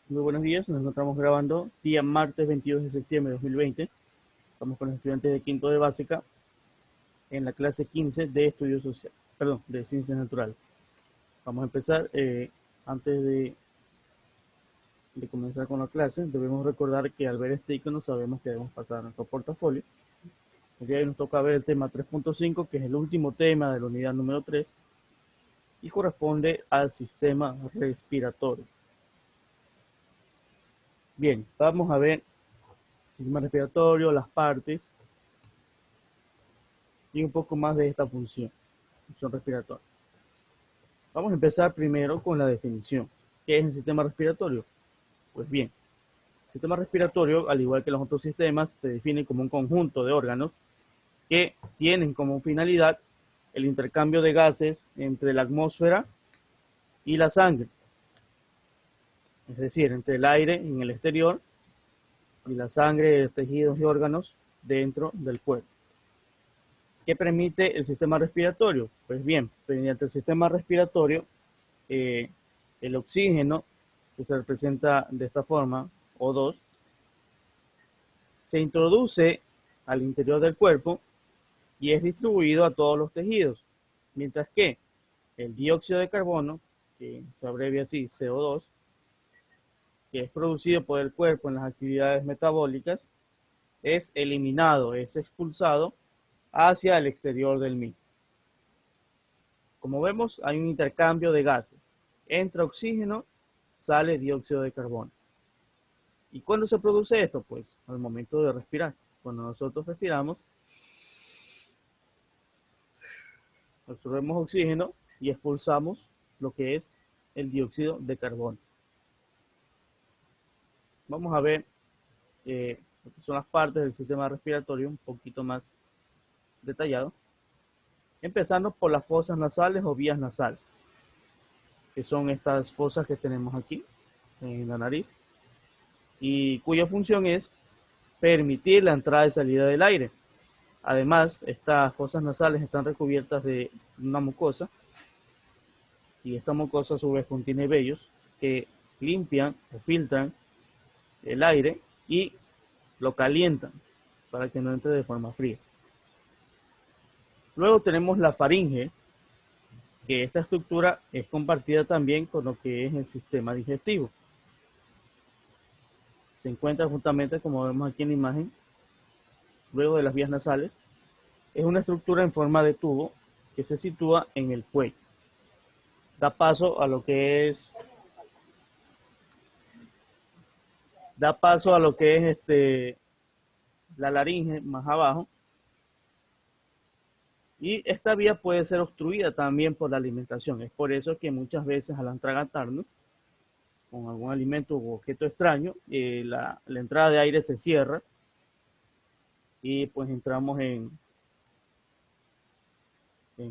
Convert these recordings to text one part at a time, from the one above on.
Muy buenos días, nos encontramos grabando día martes 22 de septiembre de 2020. Estamos con los estudiantes de quinto de básica en la clase 15 de estudios sociales, perdón, de ciencias naturales. Vamos a empezar. Antes de comenzar con la clase, debemos recordar que al ver este icono sabemos que debemos pasar a nuestro portafolio. El día de hoy nos toca ver el tema 3.5, que es el último tema de la unidad número 3 y corresponde al sistema respiratorio. Bien, vamos a ver el sistema respiratorio, las partes y un poco más de esta función respiratoria. Vamos a empezar primero con la definición. ¿Qué es el sistema respiratorio? Pues bien, el sistema respiratorio, al igual que los otros sistemas, se define como un conjunto de órganos que tienen como finalidad el intercambio de gases entre la atmósfera y la sangre. Es decir, entre el aire en el exterior y la sangre de tejidos y órganos dentro del cuerpo. ¿Qué permite el sistema respiratorio? Pues bien, mediante el sistema respiratorio, el oxígeno, que se representa de esta forma, O2, se introduce al interior del cuerpo y es distribuido a todos los tejidos, mientras que el dióxido de carbono, que se abrevia así, CO2, que es producido por el cuerpo en las actividades metabólicas, es eliminado, es expulsado hacia el exterior del mismo. Como vemos, hay un intercambio de gases. Entra oxígeno, sale dióxido de carbono. ¿Y cuándo se produce esto? Pues al momento de respirar. Cuando nosotros respiramos, absorbemos oxígeno y expulsamos lo que es el dióxido de carbono. Vamos a ver lo que son las partes del sistema respiratorio un poquito más detallado. Empezando por las fosas nasales o vías nasales, que son estas fosas que tenemos aquí en la nariz y cuya función es permitir la entrada y salida del aire. Además, estas fosas nasales están recubiertas de una mucosa y esta mucosa a su vez contiene vellos que limpian o filtran el aire y lo calientan para que no entre de forma fría. Luego tenemos la faringe, que esta estructura es compartida también con lo que es el sistema digestivo. Se encuentra justamente, como vemos aquí en la imagen, luego de las vías nasales. Es una estructura en forma de tubo que se sitúa en el cuello. Da paso a lo que es la laringe más abajo, y esta vía puede ser obstruida también por la alimentación. Es por eso que muchas veces al atragantarnos con algún alimento u objeto extraño, la entrada de aire se cierra y pues entramos en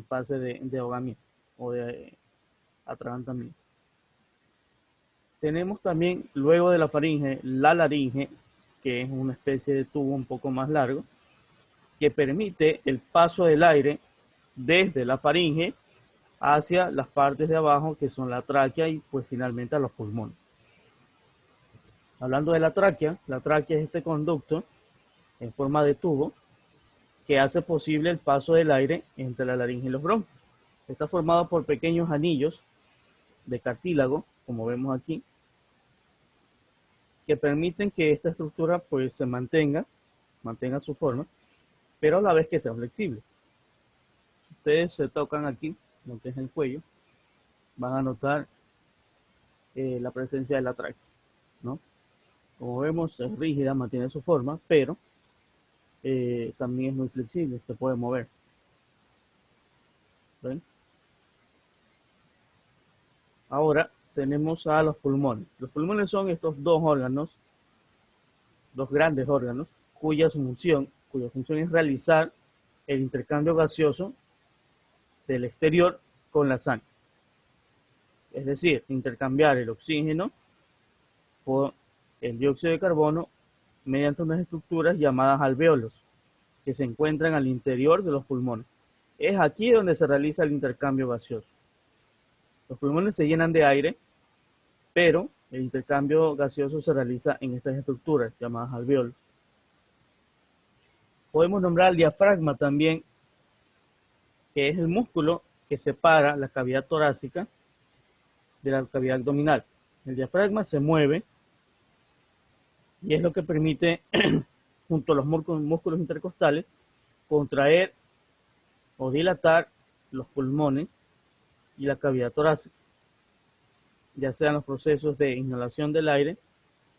fase de ahogamiento o de atragantamiento. Tenemos también, luego de la faringe, la laringe, que es una especie de tubo un poco más largo, que permite el paso del aire desde la faringe hacia las partes de abajo, que son la tráquea y pues finalmente a los pulmones. Hablando de la tráquea es este conducto en forma de tubo que hace posible el paso del aire entre la laringe y los bronquios. Está formado por pequeños anillos de cartílago, como vemos aquí, que permiten que esta estructura pues se mantenga su forma, pero a la vez que sea flexible. Si ustedes se tocan aquí, lo que es el cuello, van a notar la presencia de la tráquea, ¿no? Como vemos, es rígida, mantiene su forma, pero también es muy flexible, se puede mover. ¿Ven? Ahora tenemos a los pulmones. Los pulmones son estos dos órganos, dos grandes órganos, cuya función es realizar el intercambio gaseoso del exterior con la sangre. Es decir, intercambiar el oxígeno por el dióxido de carbono mediante unas estructuras llamadas alvéolos, que se encuentran al interior de los pulmones. Es aquí donde se realiza el intercambio gaseoso. Los pulmones se llenan de aire, pero El intercambio gaseoso se realiza en estas estructuras llamadas alvéolos. Podemos nombrar el diafragma también, que es el músculo que separa la cavidad torácica de la cavidad abdominal. El diafragma se mueve y es lo que permite, junto a los músculos intercostales, contraer o dilatar los pulmones y la cavidad torácica, ya sean los procesos de inhalación del aire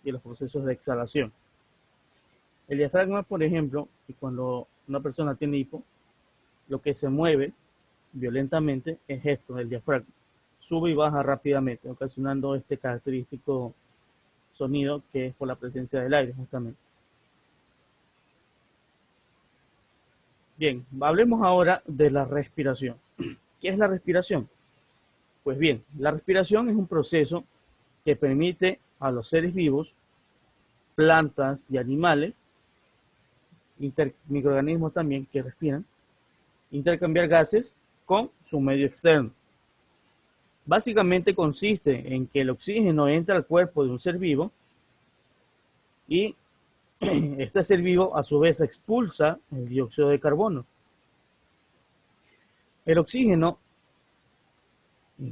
y los procesos de exhalación. El diafragma, por ejemplo, y cuando una persona tiene hipo, lo que se mueve violentamente es esto, el diafragma. Sube y baja rápidamente, ocasionando este característico sonido que es por la presencia del aire, justamente. Bien, hablemos ahora de la respiración. ¿Qué es la respiración? Pues bien, la respiración es un proceso que permite a los seres vivos, plantas y animales, microorganismos también que respiran, intercambiar gases con su medio externo. Básicamente consiste en que el oxígeno entra al cuerpo de un ser vivo y este ser vivo a su vez expulsa el dióxido de carbono. El oxígeno,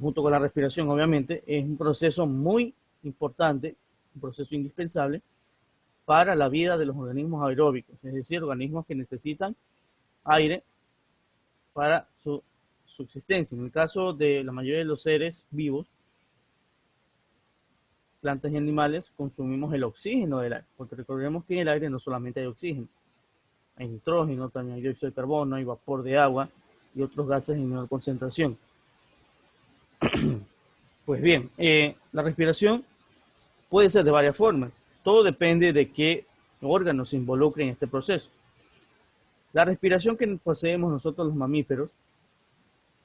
junto con la respiración obviamente, es un proceso muy importante, un proceso indispensable para la vida de los organismos aeróbicos, es decir, organismos que necesitan aire para su subsistencia. En el caso de la mayoría de los seres vivos, plantas y animales, consumimos el oxígeno del aire, porque recordemos que en el aire no solamente hay oxígeno, hay nitrógeno, también hay dióxido de carbono, hay vapor de agua y otros gases en menor concentración. Pues bien, la respiración puede ser de varias formas. Todo depende de qué órganos se involucren en este proceso. La respiración que poseemos nosotros los mamíferos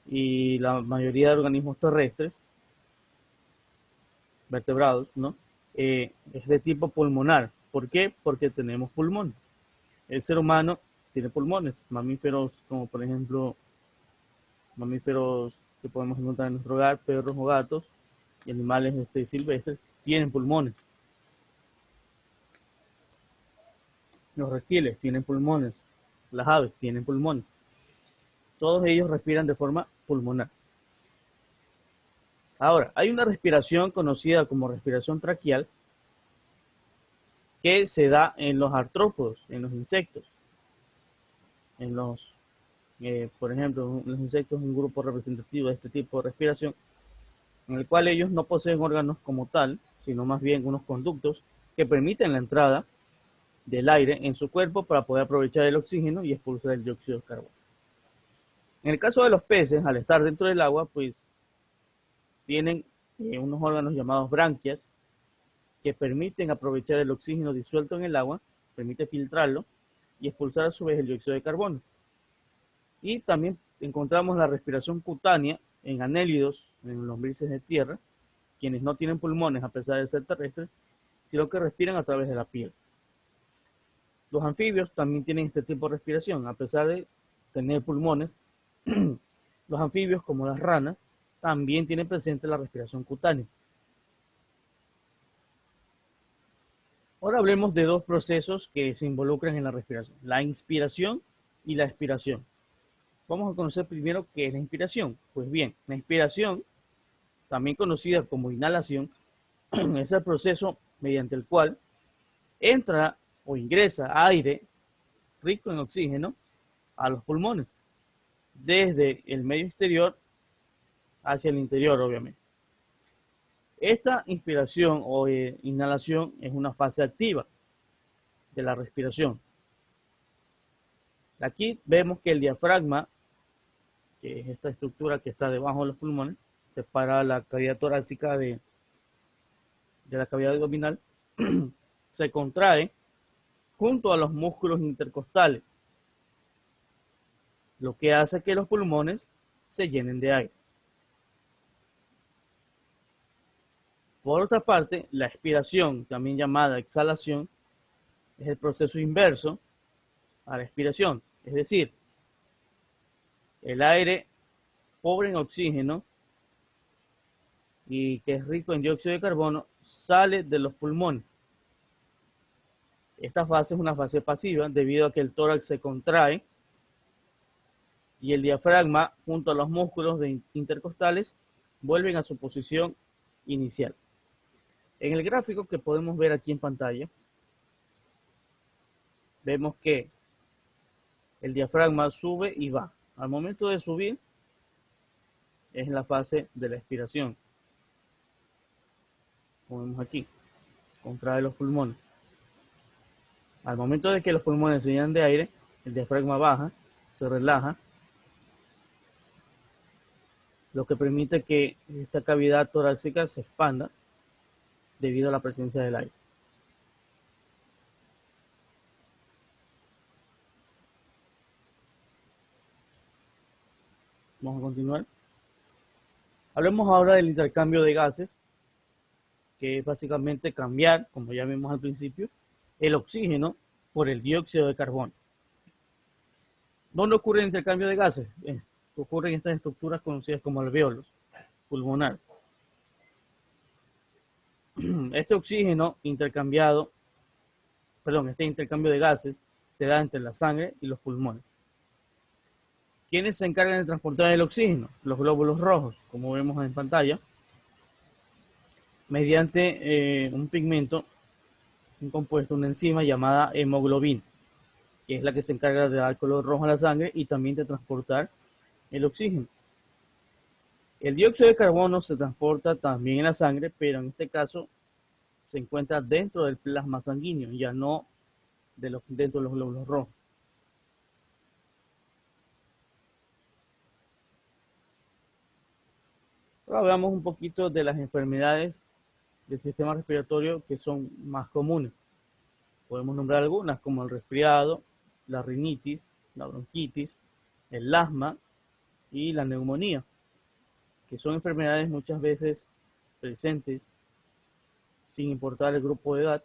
y la mayoría de organismos terrestres, vertebrados, ¿no? Es de tipo pulmonar. ¿Por qué? Porque tenemos pulmones. El ser humano tiene pulmones. Mamíferos como por ejemplo mamíferos que podemos encontrar en nuestro hogar, perros o gatos, y animales silvestres, tienen pulmones. Los reptiles tienen pulmones, las aves tienen pulmones. Todos ellos respiran de forma pulmonar. Ahora, hay una respiración conocida como respiración traqueal que se da en los artrópodos, en los insectos. En los, por ejemplo, los insectos es un grupo representativo de este tipo de respiración, en el cual ellos no poseen órganos como tal, sino más bien unos conductos que permiten la entrada del aire en su cuerpo para poder aprovechar el oxígeno y expulsar el dióxido de carbono. En el caso de los peces, al estar dentro del agua, pues tienen unos órganos llamados branquias que permiten aprovechar el oxígeno disuelto en el agua, permite filtrarlo y expulsar a su vez el dióxido de carbono. Y también encontramos la respiración cutánea en anélidos, en lombrices de tierra, quienes no tienen pulmones a pesar de ser terrestres, sino que respiran a través de la piel. Los anfibios también tienen este tipo de respiración, a pesar de tener pulmones. Los anfibios, como las ranas, también tienen presente la respiración cutánea. Ahora hablemos de dos procesos que se involucran en la respiración, la inspiración y la expiración. Vamos a conocer primero qué es la inspiración. Pues bien, la inspiración, también conocida como inhalación, es el proceso mediante el cual entra o ingresa aire rico en oxígeno a los pulmones, desde el medio exterior hacia el interior, obviamente. Esta inspiración o inhalación es una fase activa de la respiración. Aquí vemos que el diafragma, que es esta estructura que está debajo de los pulmones, separa la cavidad torácica de la cavidad abdominal, se contrae junto a los músculos intercostales, lo que hace que los pulmones se llenen de aire. Por otra parte, la expiración, también llamada exhalación, es el proceso inverso a la expiración, es decir, el aire pobre en oxígeno y que es rico en dióxido de carbono sale de los pulmones. Esta fase es una fase pasiva debido a que el tórax se contrae y el diafragma junto a los músculos intercostales vuelven a su posición inicial. En el gráfico que podemos ver aquí en pantalla, vemos que el diafragma sube y baja. Al momento de subir, es la fase de la expiración. Como vemos aquí, contrae los pulmones. Al momento de que los pulmones se llenan de aire, el diafragma baja, se relaja, lo que permite que esta cavidad torácica se expanda debido a la presencia del aire. Vamos a continuar. Hablemos ahora del intercambio de gases, que es básicamente cambiar, como ya vimos al principio, el oxígeno por el dióxido de carbono. ¿Dónde ocurre el intercambio de gases? Ocurre en estas estructuras conocidas como alvéolos pulmonares. Este intercambio de gases se da entre la sangre y los pulmones. ¿Quiénes se encargan de transportar el oxígeno? Los glóbulos rojos, como vemos en pantalla, mediante un pigmento, un compuesto, una enzima llamada hemoglobina, que es la que se encarga de dar color rojo a la sangre y también de transportar el oxígeno. El dióxido de carbono se transporta también en la sangre, pero en este caso se encuentra dentro del plasma sanguíneo, ya no dentro de los glóbulos rojos. Ahora veamos un poquito de las enfermedades del sistema respiratorio que son más comunes. Podemos nombrar algunas como el resfriado, la rinitis, la bronquitis, el asma y la neumonía, que son enfermedades muchas veces presentes sin importar el grupo de edad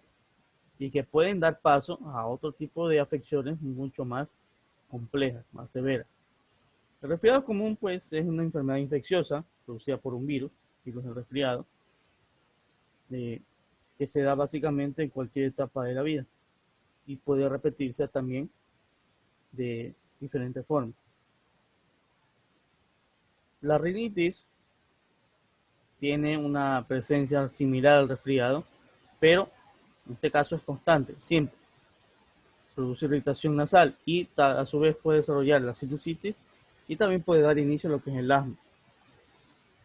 y que pueden dar paso a otro tipo de afecciones mucho más complejas, más severas. El resfriado común, pues, es una enfermedad infecciosa producida por un virus del resfriado, que se da básicamente en cualquier etapa de la vida y puede repetirse también de diferentes formas. La rinitis tiene una presencia similar al resfriado, pero en este caso es constante, siempre. Produce irritación nasal y a su vez puede desarrollar la sinusitis y también puede dar inicio a lo que es el asma.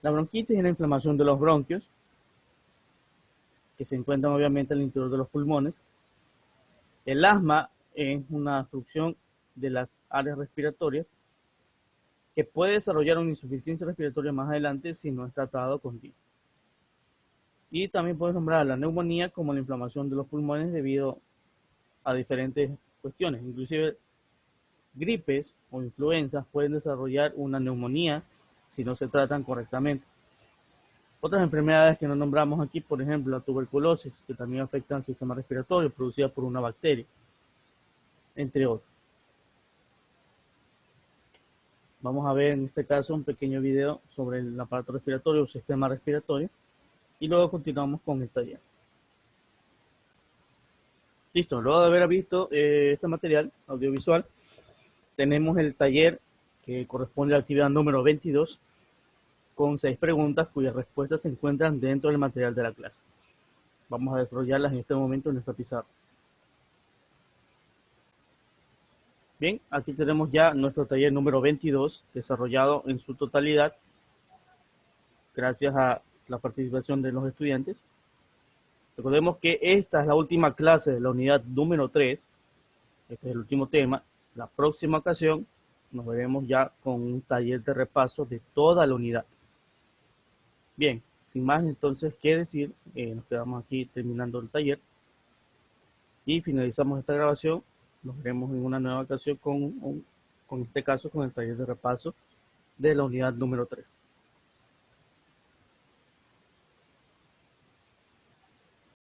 La bronquitis es la inflamación de los bronquios, que se encuentran obviamente al interior de los pulmones. El asma es una obstrucción de las áreas respiratorias que puede desarrollar una insuficiencia respiratoria más adelante si no es tratado con tiempo. Y también puedes nombrar la neumonía como la inflamación de los pulmones debido a diferentes cuestiones. Inclusive gripes o influencias pueden desarrollar una neumonía si no se tratan correctamente. Otras enfermedades que no nombramos aquí, por ejemplo, la tuberculosis, que también afecta al sistema respiratorio, producida por una bacteria, entre otros. Vamos a ver en este caso un pequeño video sobre el aparato respiratorio o sistema respiratorio y luego continuamos con el taller. Listo, luego de haber visto este material audiovisual, tenemos el taller que corresponde a la actividad número 22 con 6 preguntas cuyas respuestas se encuentran dentro del material de la clase. Vamos a desarrollarlas en este momento en esta pizarra. Bien, aquí tenemos ya nuestro taller número 22 desarrollado en su totalidad gracias a la participación de los estudiantes. Recordemos que esta es la última clase de la unidad número 3. Este es el último tema. La próxima ocasión nos veremos ya con un taller de repaso de toda la unidad. Bien, sin más entonces que decir, nos quedamos aquí terminando el taller y finalizamos esta grabación. Nos veremos en una nueva ocasión con este caso, con el taller de repaso de la unidad número 3.